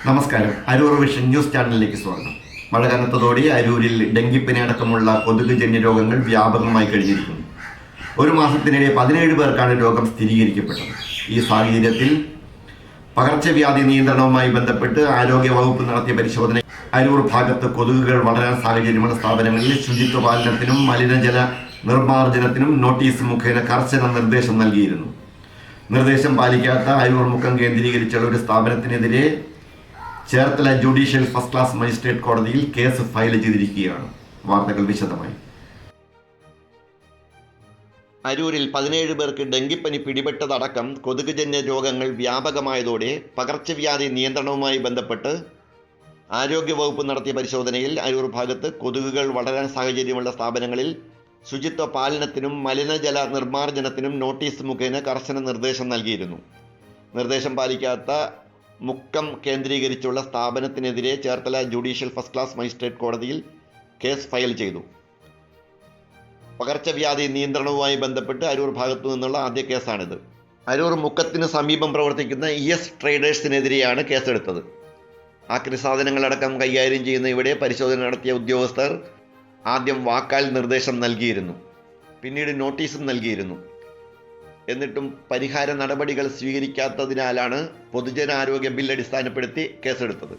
നമസ്കാരം. Aroor vision news ചാനലിലേക്ക് സ്വാഗതം. മഴ കനത്തതോടെ അരൂരിൽ ഡെങ്കിപ്പനി അടക്കമുള്ള കൊതുകുജന്യ രോഗങ്ങൾ വ്യാപകമായി കഴിഞ്ഞിരിക്കുന്നു. ഒരു മാസത്തിനിടെ 17 പേർക്കാണ് രോഗം സ്ഥിരീകരിക്കപ്പെട്ടത്. ഈ സാഹചര്യത്തിൽ പകർച്ചവ്യാധി നിയന്ത്രണവുമായി ബന്ധപ്പെട്ട് ആരോഗ്യ വകുപ്പ് നടത്തിയ പരിശോധന അരൂർ ഭാഗത്ത് കൊതുകുകൾ വളരാൻ സാഹചര്യമുള്ള സ്ഥാപനങ്ങളിൽ ശുചിത്വ പാലനത്തിനും മലിനജല നിർമ്മാർജ്ജനത്തിനും നോട്ടീസ് മുഖേന കർശന നിർദ്ദേശം നൽകിയിരുന്നു. നിർദ്ദേശം പാലിക്കാത്ത അരൂർ മുക്കം കേന്ദ്രീകരിച്ചുള്ള ഒരു സ്ഥാപനത്തിനെതിരെ Cherthala judicial first class magistrate കോടതിയിൽ കേസ് ഫയൽ ചെയ്തിരിക്കുകയാണ്. വാർത്തകൾ വിശദമായി. അരൂരിൽ 17 പേർക്ക് ഡെങ്കിപ്പനി പിടിപെട്ടതടക്കം കൊതുകുജന്യ രോഗങ്ങൾ വ്യാപകമായതോടെ പകർച്ചവ്യാധി നിയന്ത്രണവുമായി ബന്ധപ്പെട്ട് ആരോഗ്യവകുപ്പ് നടത്തിയ പരിശോധനയിൽ അരൂർ ഭാഗത്ത് കൊതുകുകൾ വളരാൻ സാഹചര്യമുള്ള സ്ഥാപനങ്ങളിൽ ശുചിത്വ പാലനത്തിനും മലിനജല നിർമ്മാർജ്ജനത്തിനും നോട്ടീസ് മുഖേന കർശന നിർദ്ദേശം നൽകിയിരുന്നു. നിർദ്ദേശം പാലിക്കാത്ത മുക്കം കേന്ദ്രീകരിച്ചുള്ള സ്ഥാപനത്തിനെതിരെ Cherthala judicial first class magistrate കോടതിയിൽ കേസ് ഫയൽ ചെയ്തു. പകർച്ചവ്യാധി നിയന്ത്രണവുമായി ബന്ധപ്പെട്ട് അരൂർ ഭാഗത്തു നിന്നുള്ള ആദ്യ കേസാണിത്. അരൂർ മുക്കത്തിന് സമീപം പ്രവർത്തിക്കുന്ന ES ട്രേഡേഴ്സിനെതിരെയാണ് കേസെടുത്തത്. ആക്രി സാധനങ്ങളടക്കം കൈകാര്യം ചെയ്യുന്ന ഇവിടെ പരിശോധന നടത്തിയ ഉദ്യോഗസ്ഥർ ആദ്യം വാക്കാൽ നിർദ്ദേശം നൽകിയിരുന്നു, പിന്നീട് നോട്ടീസും നൽകിയിരുന്നു. എന്നിട്ടും പരിഹാര നടപടികൾ സ്വീകരിക്കാത്തതിനാലാണ് പൊതുജനാരോഗ്യ ബിൽ അടിസ്ഥാനപ്പെടുത്തി കേസെടുത്തത്.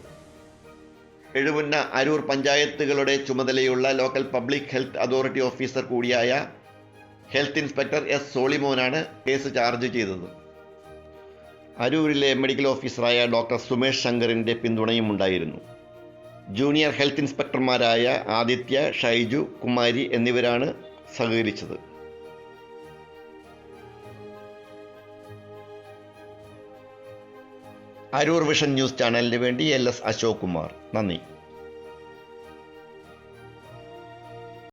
എഴുപുന്ന അരൂർ പഞ്ചായത്തുകളുടെ ചുമതലയുള്ള local public health authority officer കൂടിയായ ഹെൽത്ത് ഇൻസ്പെക്ടർ S. സോളിമോനാണ് കേസ് ചാർജ് ചെയ്തത്. അരൂരിലെ മെഡിക്കൽ ഓഫീസറായ ഡോക്ടർ സുമേഷ് ശങ്കറിൻ്റെ പിന്തുണയും ഉണ്ടായിരുന്നു. ജൂനിയർ ഹെൽത്ത് ഇൻസ്പെക്ടർമാരായ ആദിത്യ, ഷൈജു, കുമാരി എന്നിവരാണ് സഹകരിച്ചത്. അരൂർ വിഷൻ ന്യൂസ് ചാനലിന് വേണ്ടി LS അശോക് കുമാർ. നന്ദി.